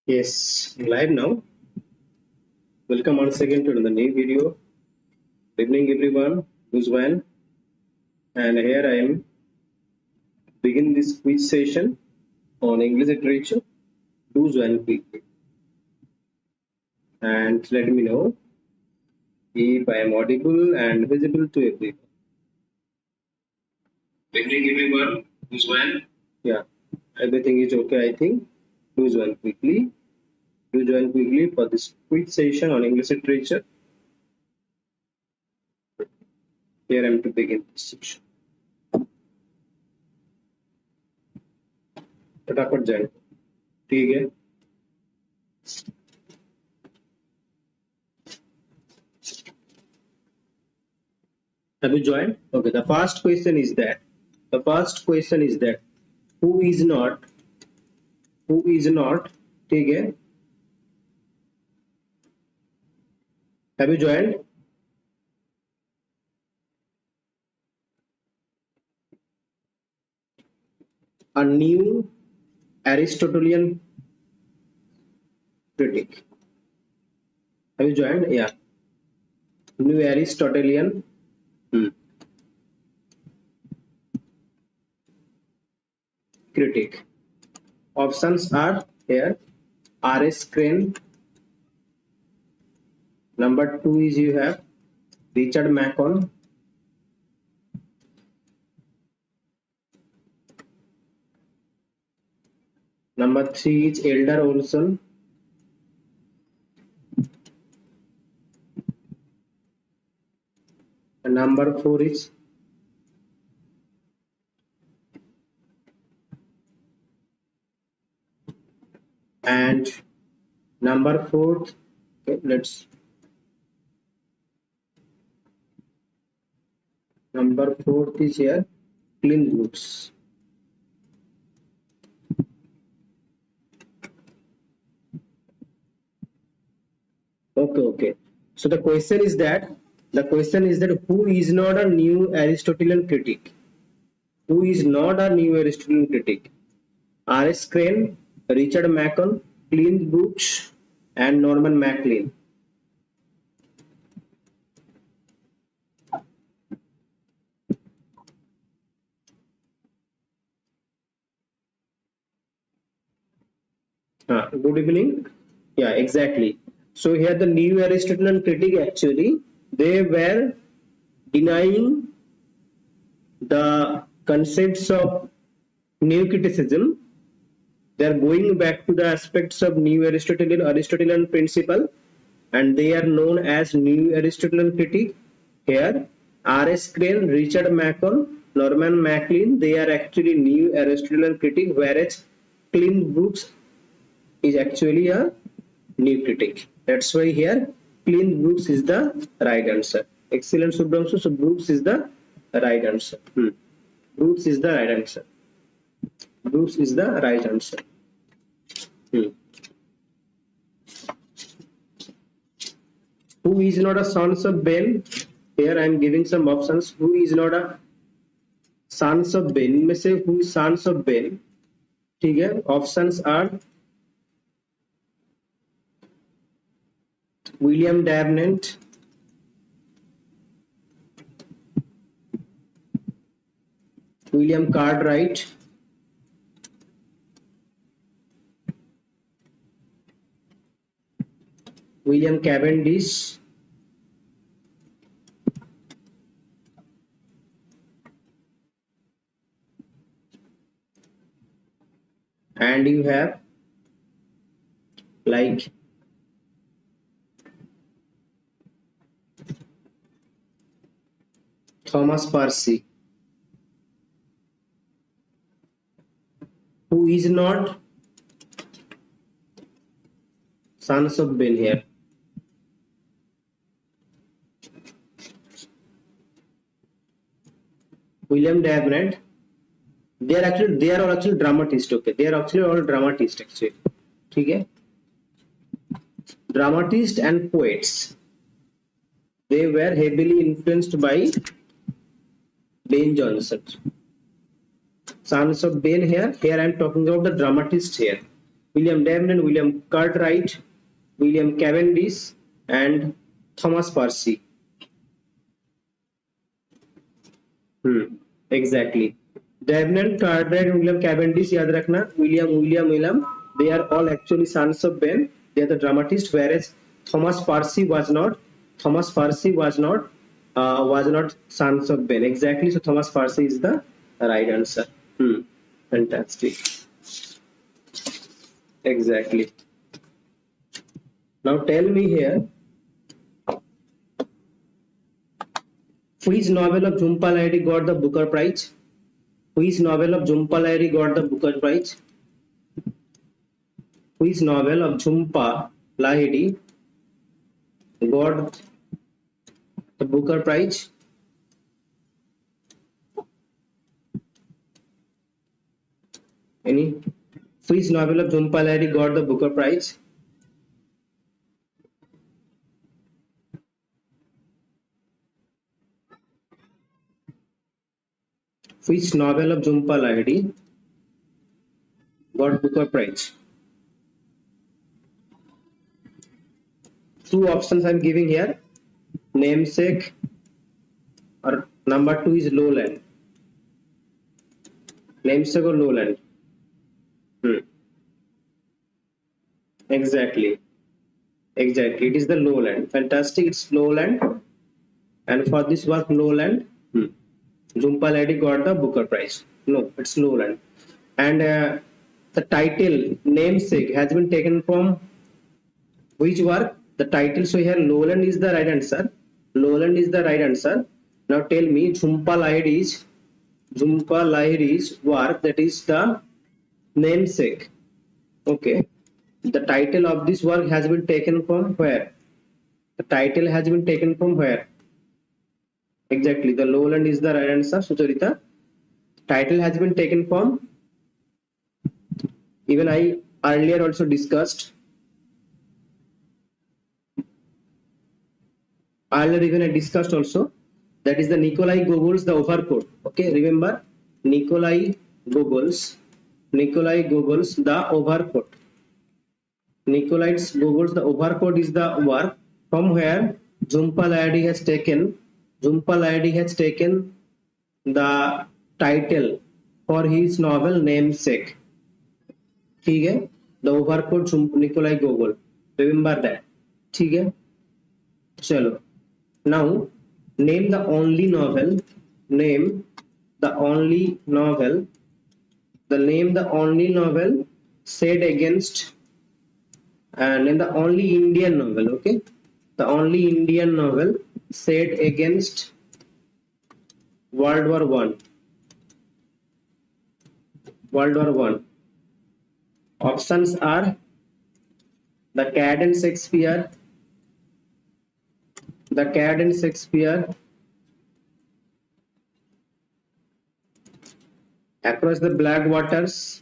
Yes, live now. Welcome once again to the new video. Good evening, everyone. Who's well? And here I am begin this quiz session on English literature. Do join quickly and let me know if I am audible and visible to everyone. Good evening, everyone. Who's well? Yeah, everything is okay. I think. Do join quickly. Do join quickly for this quiz session on English literature. Here I am to begin this section. फटाफट जाए ठीक है Have you joined? Okay, the first question is that who is not ठीक है Have you joined? A new Aristotelian critic. Have you joined? Yeah. New Aristotelian critic. Options are here. R.S. Crane. Number 2 is you have Richard Macon. Number 3 is Eldar Olson. And number 4 is and number 4 okay, let's number 4 is here Clint Brooks. Okay. So the question is that who is not a new Aristotelian critic? Who is not a new Aristotelian critic? R.S. Crane, Richard Macon, Clint Brooks, and Norman Maclean. Good evening. Yeah, exactly. So here the new Aristotelian critic actually they were denying the concepts of new criticism. They are going back to the aspects of new Aristotelian principle, and they are known as new Aristotelian critic. Here, R.S. Crane, Richard Macon, Norman Maclean, they are actually new Aristotelian critic, whereas Clint Brooks is actually a new critic. That's why here Clint Brooks is the right answer. Excellent, Subramsu. So Brooks is the right answer. Brooks is the right answer. Brooks is the right answer. Who is not a sons of Ben? Here I am giving some options. Who is not a sons of Ben? इनमें से who is sons of Ben? ठीक है. Options are William Davenant, William Cartwright, William Cavendish, and you have like Thomas Percy. Who is not sons of Ben here? William Davenant. They are all actually dramatists. Okay, they are actually all dramatists actually. ठीक है? Dramatists and poets. They were heavily influenced by Ben Jonson. Sons of Ben here. Here I am talking about the dramatist here. William Davenant, William Cartwright, William Cavendish, and Thomas Percy. Exactly. Davenant, Cartwright, and William Cavendish, याद रखना. William, they are all actually sons of Ben. They are the dramatist, whereas Thomas Percy was not. Thomas Percy was not sons of Ben. Exactly. So Thomas Percy is the right answer. Fantastic. Exactly. Now tell me here, which novel of Jhumpa Lahiri got the Booker Prize? Which novel of Jhumpa Lahiri got the Booker Prize? Which novel of Jhumpa Lahiri got the Booker Prize? Any? Which novel of Jhumpa Lahiri got the Booker Prize? Which novel of Jhumpa Lahiri got Booker Prize? Two options I am giving here. Namesake or number 2 is Lowland. Namesake or Lowland? Exactly. It is the Lowland. Fantastic. It's Lowland. And for this work, Lowland, Jhumpa Lahiri got the Booker Prize. No, it's Lowland. And the title Namesake has been taken from which work? The title. So here Lowland is the right answer. Lowland is the right answer. Now tell me, Jhumpa Lahiri's work, that is the Namesake. Okay. The title of this work has been taken from where? The title has been taken from where? Exactly. The Lowland is the right answer, Sucharita. Title has been taken from, even I earlier also discussed. Even I discussed also. That is the Nikolai Gogol's The Overcoat. Okay, remember Nikolai Gogol's The Overcoat. Nikolai Gogol's The Overcoat is the work from where Jhumpa Lahiri has taken the title for his novel Namesake. ठीक है? The Overcoat, Nikolai Gogol. Remember that. ठीक है? चलो. Now name the only novel. The only set against. Name the only Indian novel. Okay, the only Indian novel set against World War One. Options are The Cat and Shakespeare, Across the Black Waters,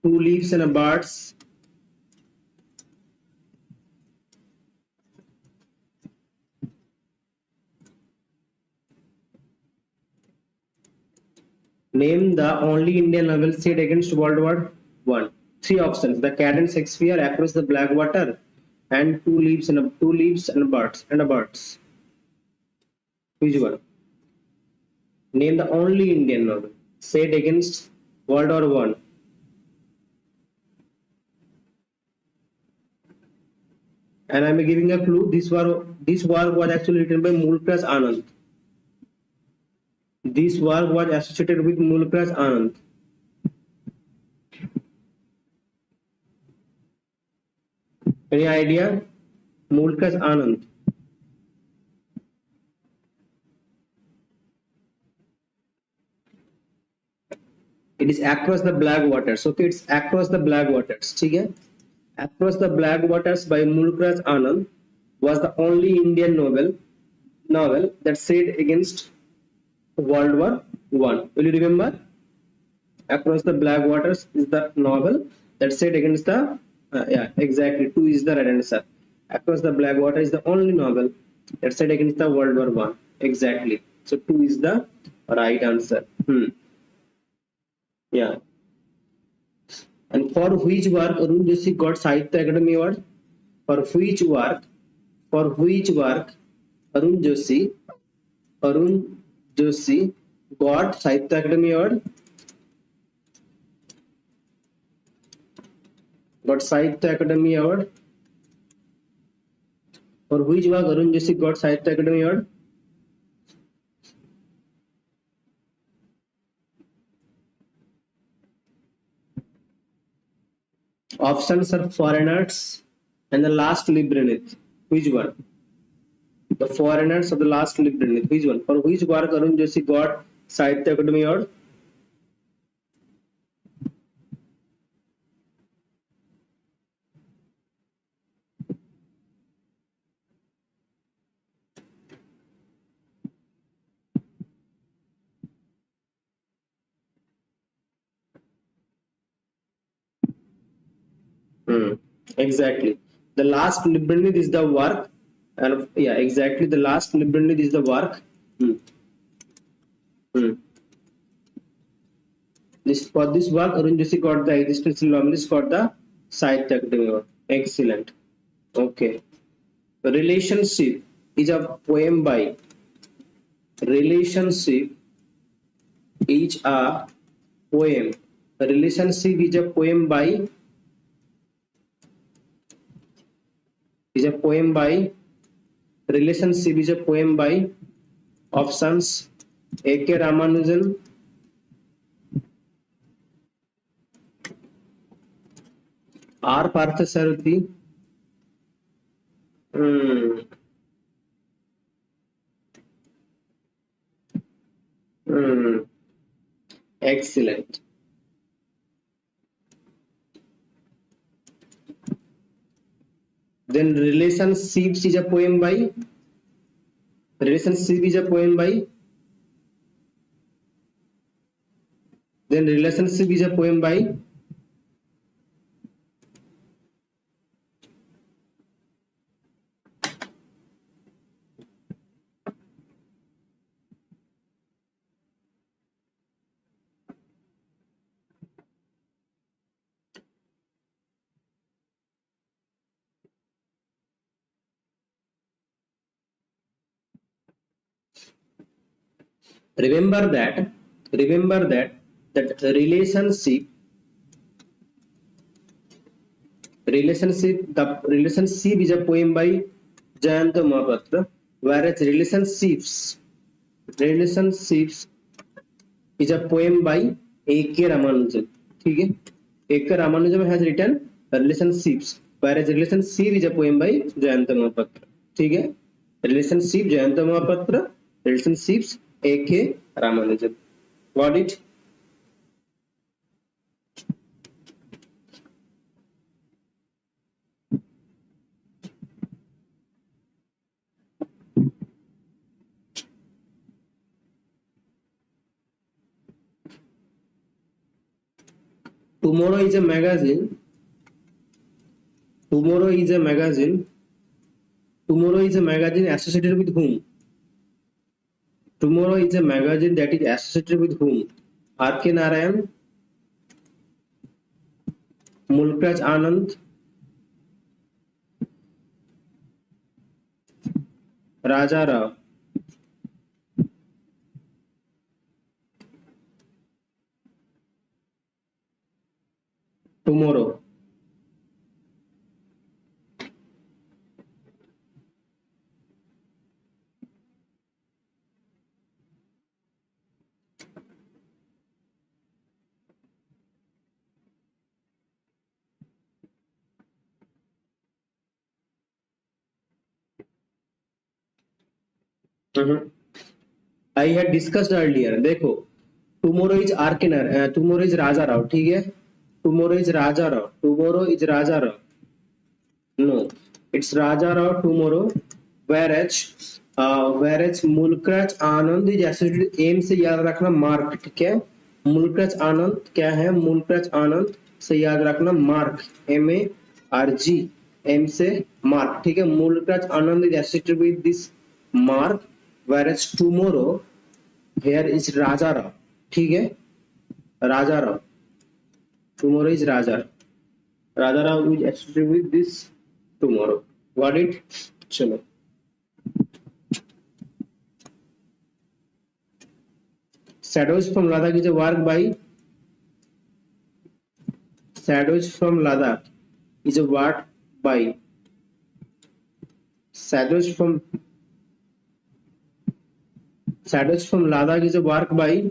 Two Leaves and a Birds, name the only Indian novel set against World War One. Three options: The Cat and Shakespeare, Across the Black Water, and Two Leaves and a Birds. Which one? Name the only Indian novel set against World War One. And I am giving a clue. This work was actually written by Mulkraz Anand. This work was associated with Mulkraz Anand. Any idea? Mulkraz Anand. It is Across the Black Waters. Okay, it's Across the Black Waters. Okay? Across the Black Waters by Mulkraz Anand was the only Indian novel that set against World War One. Will you remember? Across the Black Waters is the novel that set against the exactly. 2 is the right answer. Across the Black Water is the only novel that set against the World War One. exactly. So 2 is the right answer. Yeah. And for which work Arun Joshi got Sahitya Academy Award? For which work? For which work Arun Joshi Arun Joshi got Sahitya Academy Award? Got Sahitya Academy Award? For which work Arun Joshi got Sahitya Academy Award? Options are Foreigners and The Last Labyrinth. Which one? The Foreigners or The Last Labyrinth. Which one? For which work Arun Joshi got Sahitya Academy Award? Hmm. Exactly. The Last Labyrinth is the work, and yeah, exactly. The Last Labyrinth is the work. Hmm. Hmm. This for this work, Arun Joshi got the existential novelist got the Sahitya Academy Award. Excellent. Okay. Relationship is a poem by. Relationship is a poem. Relationship is a poem by. Is a poem by. Relationship is a poem by. Options: A.K. Ramanujan, R. Parthasarathi. Hmm. Hmm. Excellent. Then relationships is a poem by. Relationship is a poem by. Then relationship is a poem by. Remember that. Remember that. That relationship. The relationship is a poem by Jayanta Mahapatra, whereas relationships is a poem by A.K. Ramanujan. ठीक है? A.K. Ramanujan has written relationships, whereas relationship is a poem by Jayanta Mahapatra. ठीक है? Relationship Jayanta Mahapatra, relationships A.K. Ramanujan. Got it? Tomorrow is a magazine. Tomorrow is a magazine. Tomorrow is a magazine associated with whom? Tomorrow is a magazine that is associated with whom? R.K. Narayan, Mulkraj Anand, Raja Rao. Tomorrow. I had discussed earlier. देखो, tomorrow is R.K. Narayan, tomorrow is Raja Rao. ठीक है? Tomorrow is Raja Rao. Tomorrow is Raja Rao. No, it's Raja Rao tomorrow. Whereas Mulk Raj Anand is associated M से याद रखना mark. ठीक है? मुल्कराज आनंद क्या है? मुल्कराज आनंद से याद रखना मार्क. MARG. एम से मार्क. ठीक है? Mulk Raj Anand is associated with this mark, whereas tomorrow here is Rajaram. ठीक है, Rajaram. Tomorrow is Rajaram is associated with this tomorrow. Got it? चलो. Shadows from Ladakh is a work by Shadows from Ladakh is a work by Shadows from Ladakh is a work by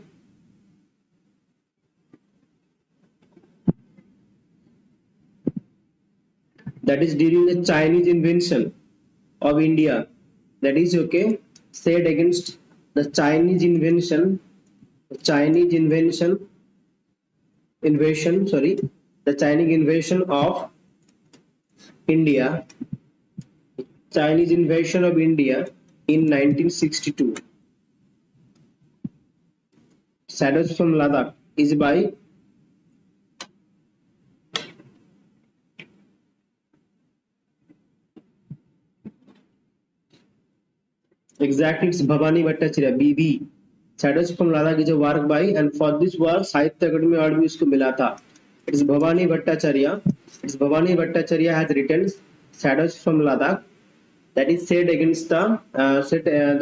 that is during the Chinese invasion of India. That is okay. Said against the Chinese invasion. The Chinese invasion of India. Chinese invasion of India in 1962. Shadows from Ladakh is by exactly it's Bhavani Bhattacharya BB. Shadows from Ladakh is a work by, and for this work Sahitya Akademi Award भी इसको मिला था. It is Bhavani Bhattacharya. Bhavani Bhattacharya has written Shadows from Ladakh, that is set against the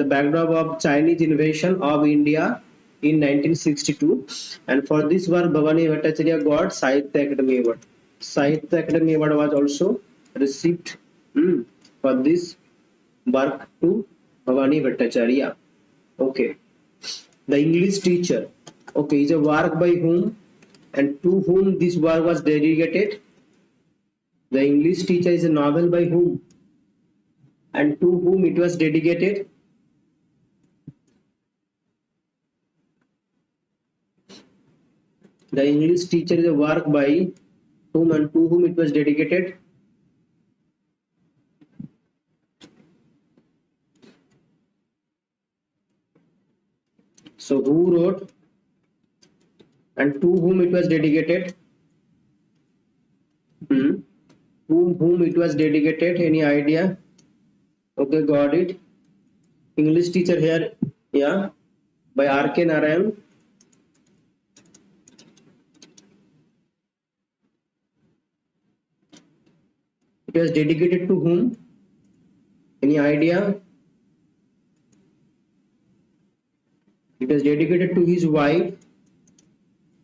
backdrop of Chinese invasion of India in 1962, and for this work Bhavani Bhattacharya got Sahitya Akademi Award. Sahitya Akademi Award was also received for this work to Bhavani Bhattacharya. Okay. The English teacher. Okay, is a work by whom and to whom this work was dedicated? The English teacher is a novel by whom and to whom it was dedicated? The English teacher is a work by whom and to whom it was dedicated? So who wrote and to whom it was dedicated? Whom it was dedicated? Any idea? Okay, got it. English teacher here, yeah, by R.K. Narayan. It was dedicated to whom? Any idea? It was dedicated to his wife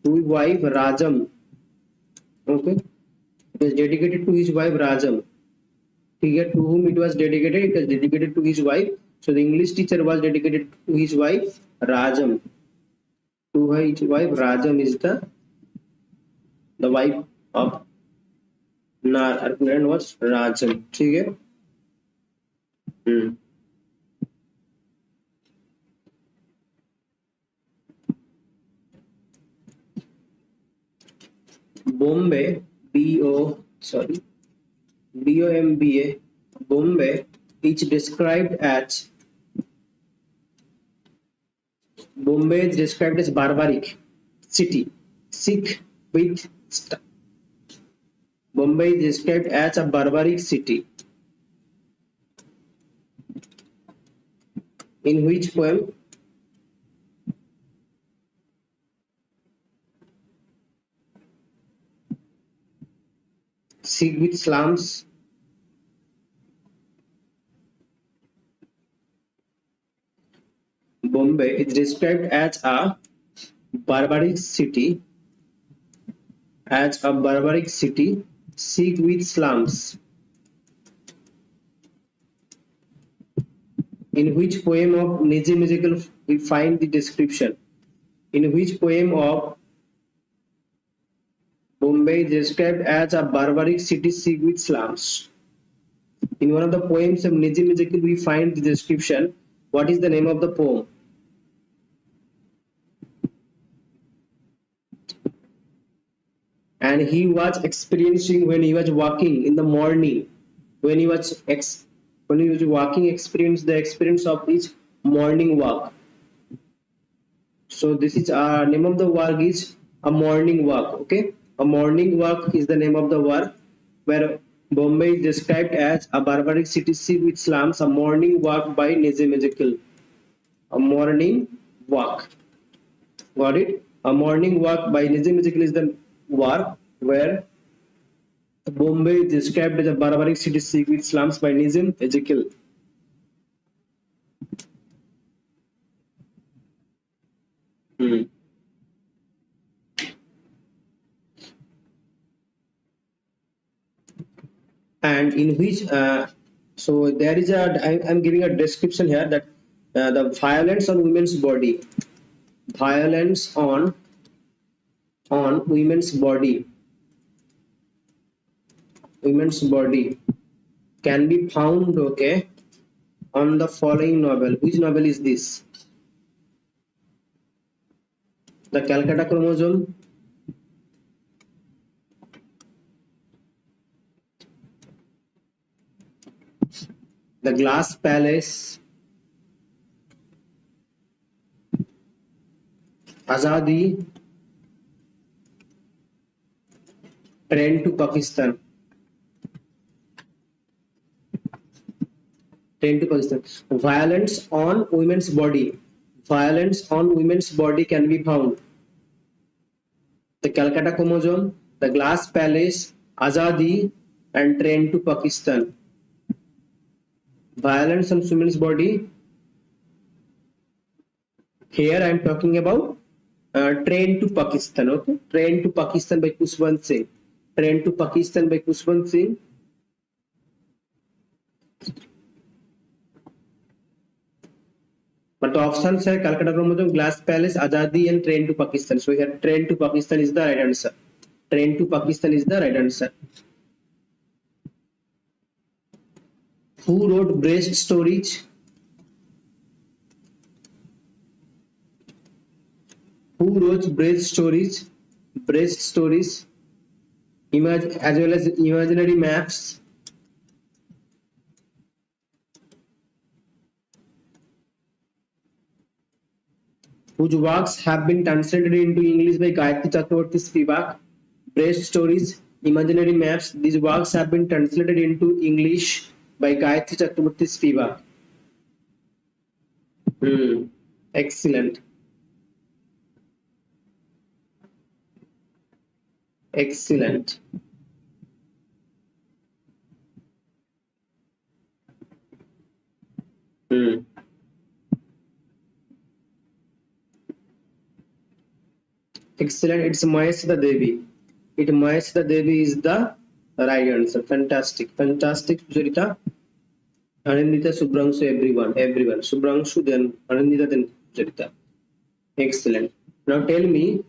Rajam. Okay, it was dedicated to his wife Rajam. To whom it was dedicated? It was dedicated to his wife. So the English teacher was dedicated to his wife Rajam. To his wife Rajam is the wife of Narayan was Rajam. ठीक है. Bombay, B-O-M-B-A, Bombay is described as barbaric city. Bombay is described as a barbaric city. In which poem? Sick with slums. Bombay is described as a barbaric city. Sick with slums. In which poem of Nizam Ezekiel we find the description? In which poem of Bombay is described as a barbaric city sick with slums? In one of the poems of Nizam Ezekiel we find the description. What is the name of the poem? And he was experiencing when he was walking in the morning. When he was walking, experienced the experience of his morning walk. So this is name of the work is A Morning Walk. Okay, A Morning Walk is the name of the work, where Bombay is described as a barbaric city sick with slums. A Morning Walk by Nizam Ezekiel. A morning walk. Got it? A morning walk by Nizam Ezekiel is the work where Bombay is described as a barbaric city sick with slums by Nizam Ezekiel. And in which so there is a I'm giving a description here that the violence on women's body, violence on women's body can be found, okay, on the following novel. Which novel is this? The Calcutta Chromosome, The Glass Palace, Azadi, Train to Pakistan. Train to Pakistan. Violence on women's body. Violence on women's body can be found. The Calcutta Chromosome, The Glass Palace, Azadi, and Train to Pakistan. Violence on women's body. Here I am talking about Train to Pakistan. Okay, Train to Pakistan by Kushwant Singh. Train to Pakistan by Kushwant Singh. But the options are Calcutta Chromosome, Glass Palace, Azadi, and Train to Pakistan. So here Train to Pakistan is the right answer. Train to Pakistan is the right answer. Who wrote Breast Stories? Who wrote Breast Stories? Breast Stories, as well as Imaginary Maps. Whose works have been translated into English by Gayatri Chakraborty Spivak. Breast Stories, Imaginary Maps. These works have been translated into English by Gayatri Chakraborty Spivak. Excellent. Excellent. Excellent. It's Maheshwara Devi. Maheshwara Devi is the right answer. Fantastic. Fantastic, Sucharita. Anindita, Subhrangshu, everyone. Subhrangshu, then Anindita, then Sucharita. Excellent. Now tell me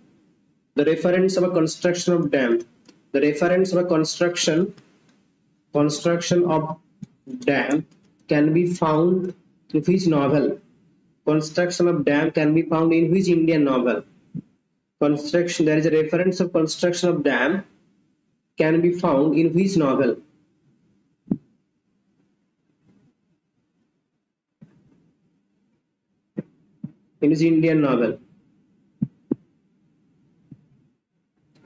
the reference of a construction of dam. The reference of a construction of dam can be found in which novel? Construction of dam can be found in which Indian novel? Construction, there is a reference of construction of dam can be found in which novel? In which Indian novel?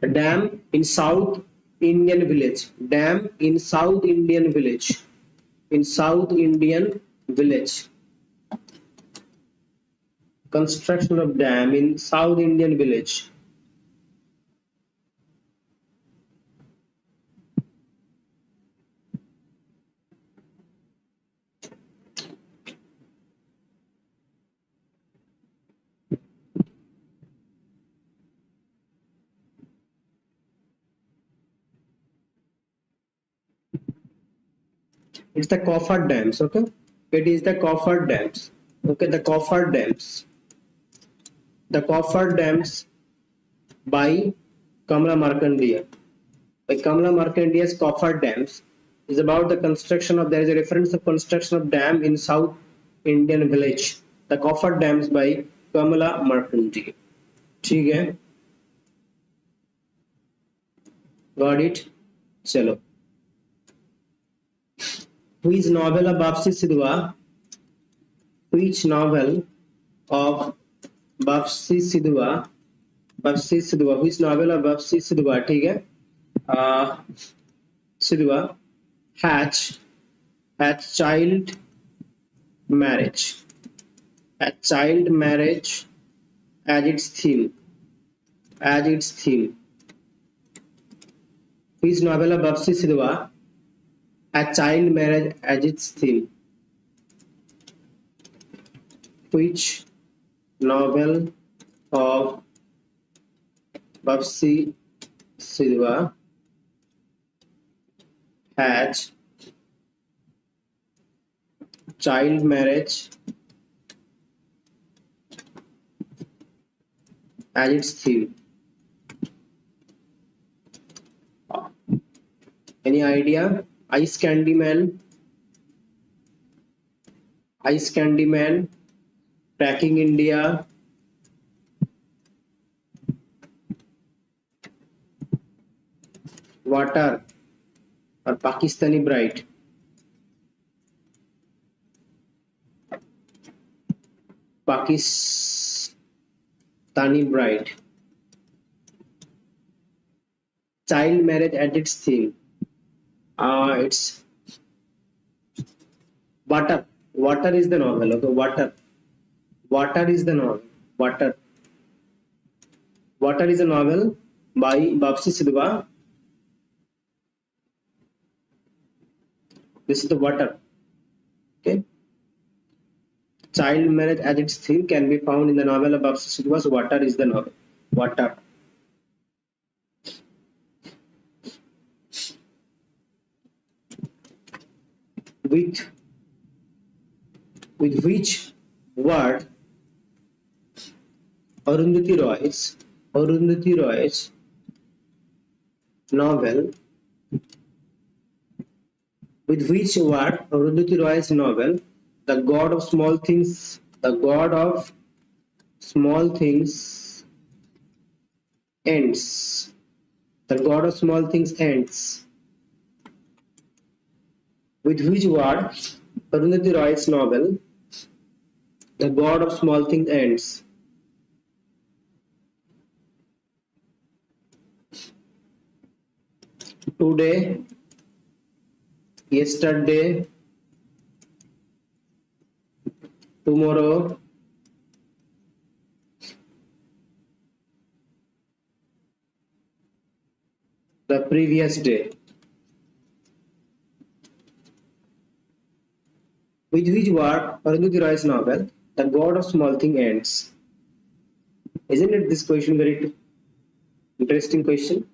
A dam in South Indian village. Dam in South Indian village. In South Indian village. Construction of dam in South Indian village. It's the Kaufat dams. Okay, it is the Kaufat dams. Okay, the Kaufat dams. The Kaufat dams by Kamala Markandeya. By Kamala Markandeya's Kaufat dams is about the construction of, there is a reference of construction of dam in South Indian village. The Kaufat dams by Kamala Markandeya. ठीक है, got it? चलो. Which novel of Bapsi Sidhwa? Which novel of Bapsi Sidhwa? Bapsi Sidhwa. Which novel of Bapsi Sidhwa? ठीक है. Sidhwa has child marriage. a child marriage as its theme. As its theme. Which novel of Babsi Sidhwa a child marriage as its theme? Which novel of Babsi Sidhwa has child marriage as its theme? Any idea? Ice Candy Man, Ice Candy Man, Tracking India, Water, or Pakistani Bride? Pakistani Bride. Child marriage at its theme. It's Water. Water is the novel. Okay, Water. Water is the novel. Water. Water is a novel by Babsi Sidhwa. This is the Water. Okay. Child marriage as its theme can be found in the novel of Babsi Sidhwa's Water is the novel. Water. With which word Arundhati Roy's novel, with which word Arundhati Roy's novel, The God of Small Things, The God of Small Things ends. The God of Small Things ends. With which word Arundhati Roy's novel, The God of Small Things ends? Today, yesterday, tomorrow, the previous day. With which word Arundhati Roy's novel, The God of Small Things ends? Isn't it this question very interesting question?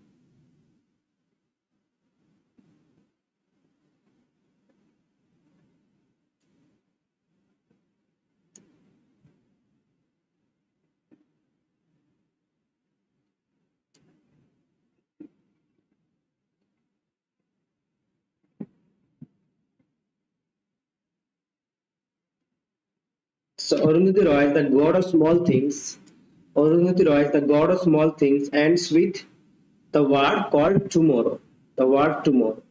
So Arundhati Roy, the God of Small Things, Arundhati Roy, the God of Small Things ends with the word called tomorrow. The word tomorrow.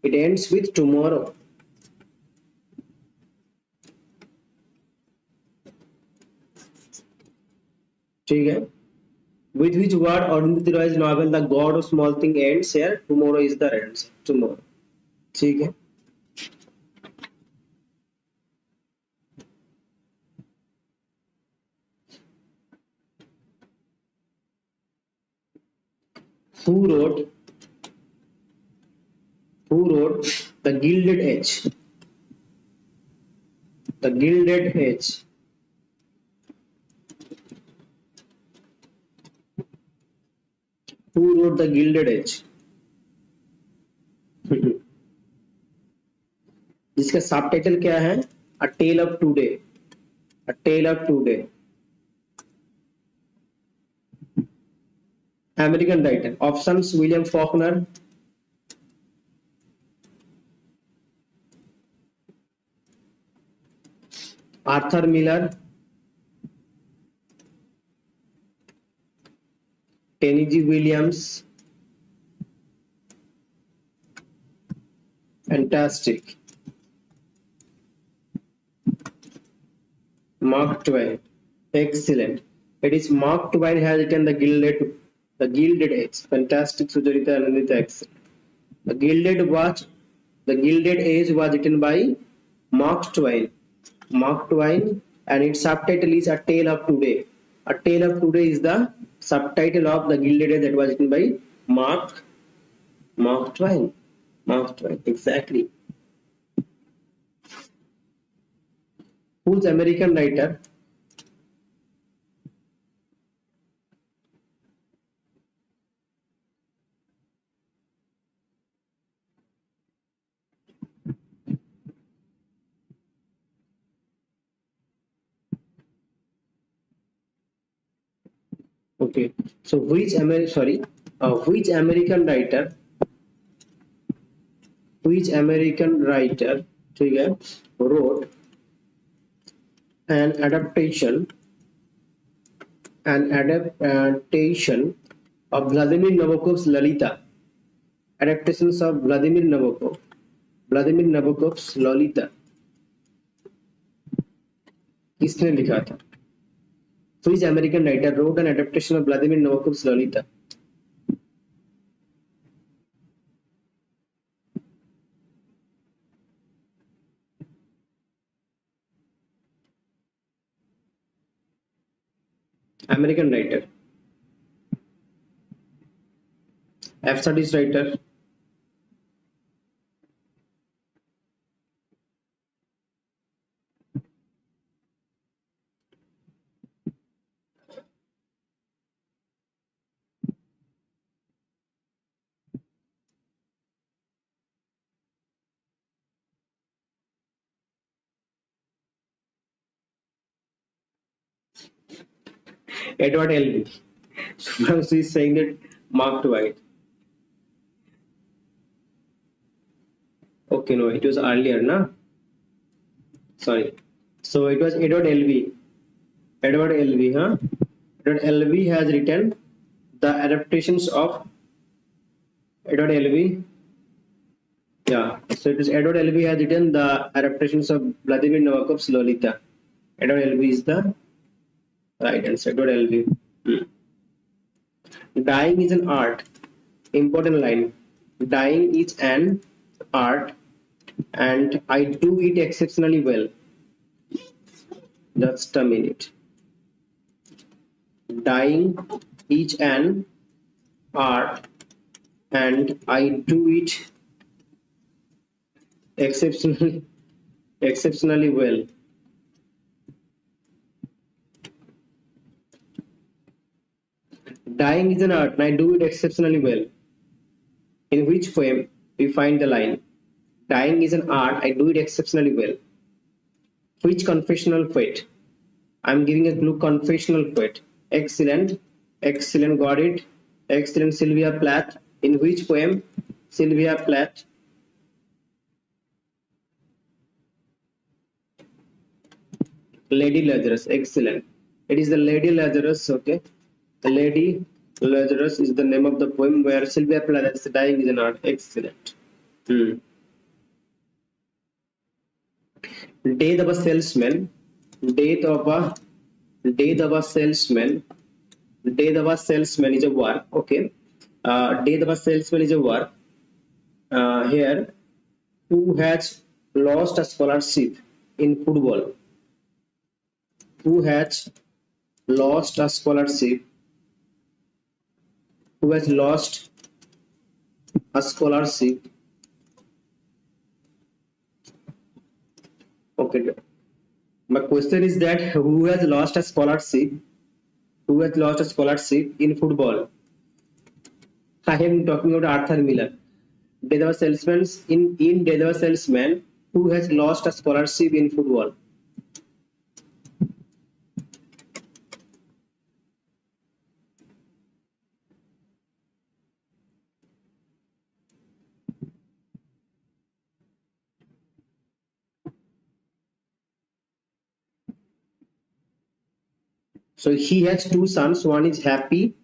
It ends with tomorrow. ठीक है? With which word Arundhati Roy's novel The God of Small Things ends here? Tomorrow is the answer. Tomorrow. ठीक है? Who wrote The Gilded Age? The Gilded Age. Who wrote The Gilded Age? जिसका subtitle क्या है? A Tale of Today. A Tale of Today. American writer. Options: William Faulkner, Arthur Miller, Tennessee Williams. Fantastic. Mark Twain. Excellent. It is Mark Twain has written The Gilded Age. Fantastic, Sujarita Anandita. Excellent. The Gilded Age was written by Mark Twain. Mark Twain and its subtitle is A Tale of Today. A Tale of Today is the subtitle of the Gilded Age that was written by Mark Twain. Mark Twain, exactly. Who's American writer? Okay, so which American writer? Which American writer, ठीक है, wrote an adaptation of Vladimir Nabokov's Lolita. Adaptations of Vladimir Nabokov's Lolita. किसने लिखा था? Which American writer wrote an adaptation of Vladimir Nabokov's Lolita? American writer. F studies writer. Edward L.B. Subhramsu is saying that Mark Twain. Okay, no, it was earlier, na? Sorry. So it was Edward L.B. Edward L.B. Huh? Edward L.B. has written the adaptations of Edward L.B. Yeah. So it is Edward L.B. has written the adaptations of Vladimir Nabokov's Lolita. Edward L.B. is the right answer. Edward L.B. Dying is an art. Important line. Dying is an art, and I do it exceptionally well. Just a minute. Dying is an art, and I do it exceptionally well. Dying is an art, and I do it exceptionally well. In which poem we find the line? Dying is an art, I do it exceptionally well. Which confessional poet? I'm giving a clue. Confessional poet. Excellent, got it. Excellent, Sylvia Plath. In which poem? Sylvia Plath. Lady Lazarus. Excellent. It is the Lady Lazarus. Okay. The Lady Lazarus is the name of the poem where Sylvia Plath is dying is an art. Excellent. Death of a Salesman. Death of a Salesman. Death of a Salesman is a work. Okay. Death of a Salesman is a work. Here, who has lost a scholarship in football? Who has lost a scholarship? Who has lost a scholarship? Okay. My question is that who has lost a scholarship? Who has lost a scholarship in football? I am talking about Arthur Miller. Death of a Salesman. In Death of a Salesman, who has lost a scholarship in football? So he has two sons. One is Happy,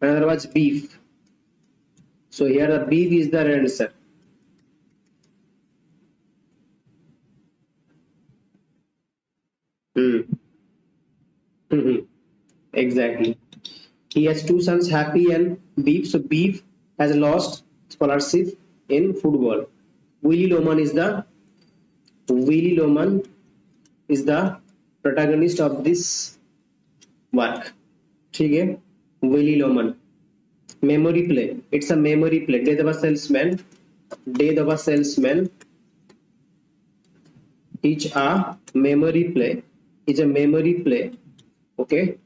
another was Beef. So here the Beef is the answer. Exactly. He has two sons, Happy and Beef. So Beef has lost scholarship in football. Willy Loman is the protagonist of this work. ठीक है, Willy Loman. Memory play. It's a memory play. Death of a Salesman. Death of a Salesman. It's a memory play. It's a memory play. Okay.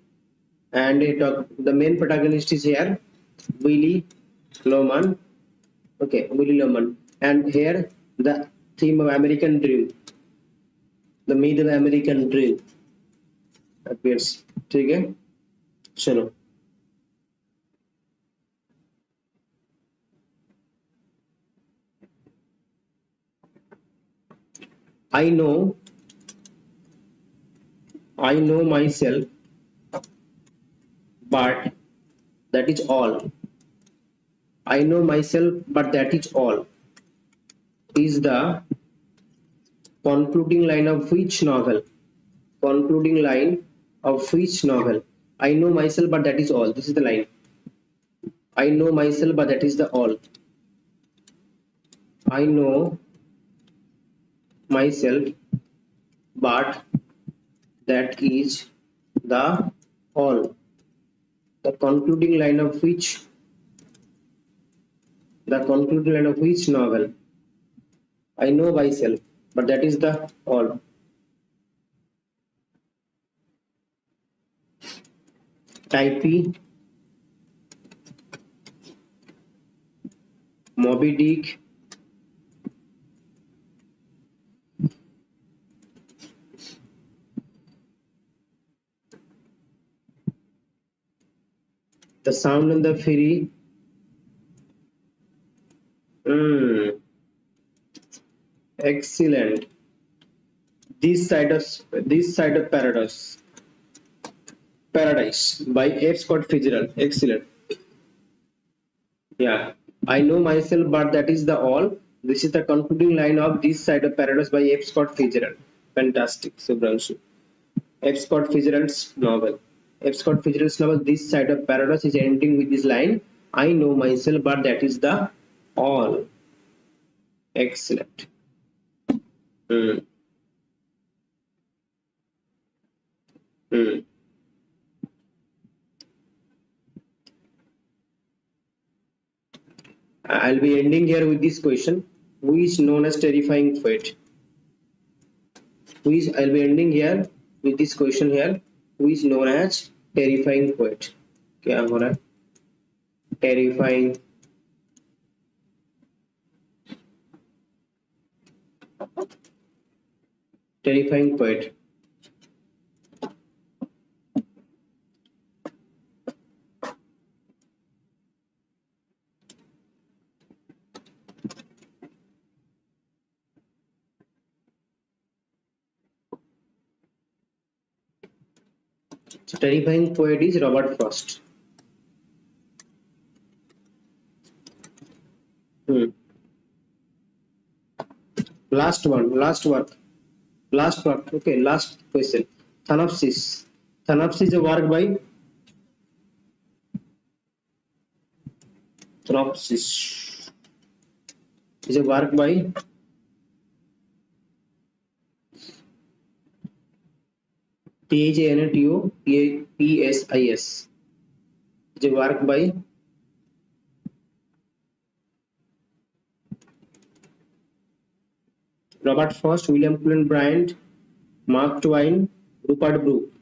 And the main protagonist is here Willy Loman. Okay, Willy Loman. And here the theme of American Dream. The myth of American Dream appears. ठीक है, चलो. I know myself, but that is all. I know myself, but that is all. Is the concluding line of which novel? Concluding line of which novel? I know myself, but that is all. This is the line. I know myself, but that is the all. I know myself, but that is the all. The concluding line of which novel? I know myself, but that is the all. Typee, Moby Dick, The Sound and the Fury. Excellent. This side of paradise by F. Scott Fitzgerald. Excellent. Yeah, I know myself, but that is the all. This is the concluding line of This Side of Paradise by F. Scott Fitzgerald. Fantastic, Subhranshu. F. Scott Fitzgerald's novel. F. Scott Fitzgerald's novel This Side of Paradise is ending with this line, I know myself, but that is the all. Excellent. I'll be ending here with this question. Who is known as terrifying poet? I'll be ending here with this question here. Who is known as terrifying poet? क्या हो रहा है? Terrifying poet. So terrifying poet is Robert Frost. Last work. Okay, last question. Thanopsis. Thanopsis is a work by Thanopsis is a work by Thanopsis is a work by Robert Frost, William Cullen Bryant, Mark Twain, Rupert Brooke.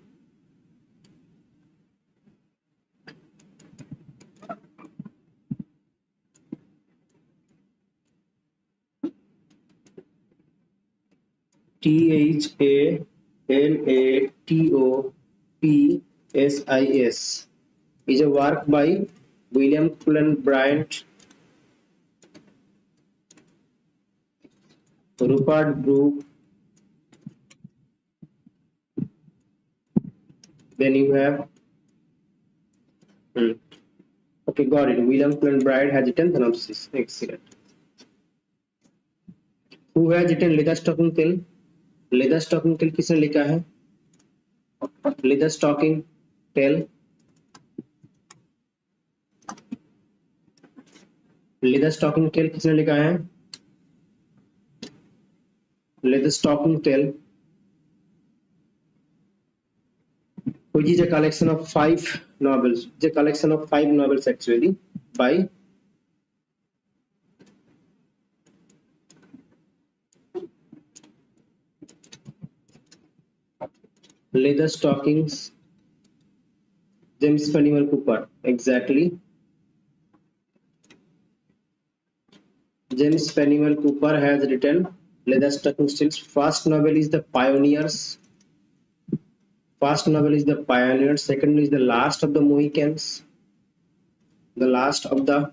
Thanopsis is a work by William Cullen Bryant, Rupert Brooke. Then you have okay, got it. William Cullen Bryant has written Thanopsis. Excellent. Who has written Leatherstocking Tale? Leatherstocking Tale किसने लिखा है? Leatherstocking Tale. Leatherstocking Tale किसने लिखा है? Leatherstocking Tale. which is a collection of 5 novels. It's a collection of 5 novels actually by Leather Stockings, James Fenimore Cooper. Exactly. James Fenimore Cooper has written Leather Stockings Tales. First novel is The Pioneers. First novel is The Pioneers. Second is The Last of the Mohicans. The Last of the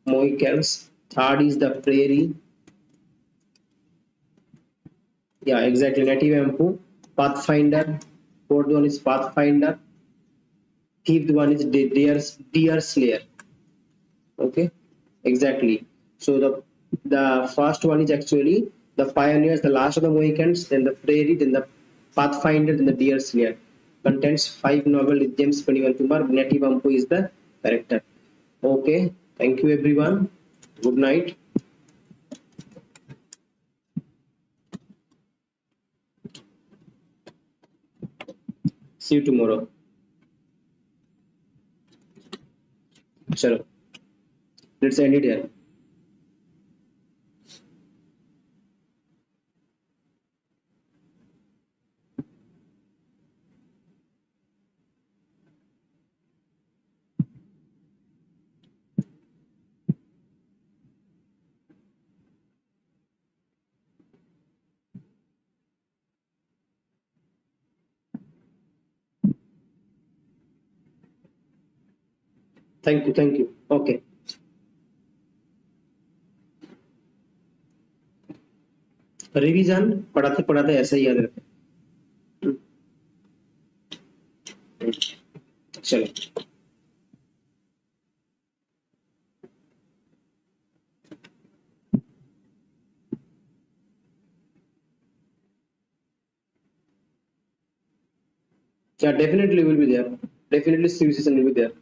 Mohicans. Third is The Prairie. Yeah, exactly. Native Ampu. Pathfinder. Fourth one is Pathfinder. Fifth one is Deer Slayer. Okay, exactly. So the first one is actually The Pioneers, The Last of the Mohicans, then The Prairie, then The Pathfinder, then The Deer Slayer. Contains 5 novels with James Fenimore Cooper. Native Ampu is the character. Okay, thank you everyone. Good night. See you tomorrow. Chalo, let's end it here. Thank you, thank you. Okay. Revision पढ़ाते पढ़ाते ऐसा ही याद रखें. चलो. Yeah, definitely will be there. Definitely civilization will be there.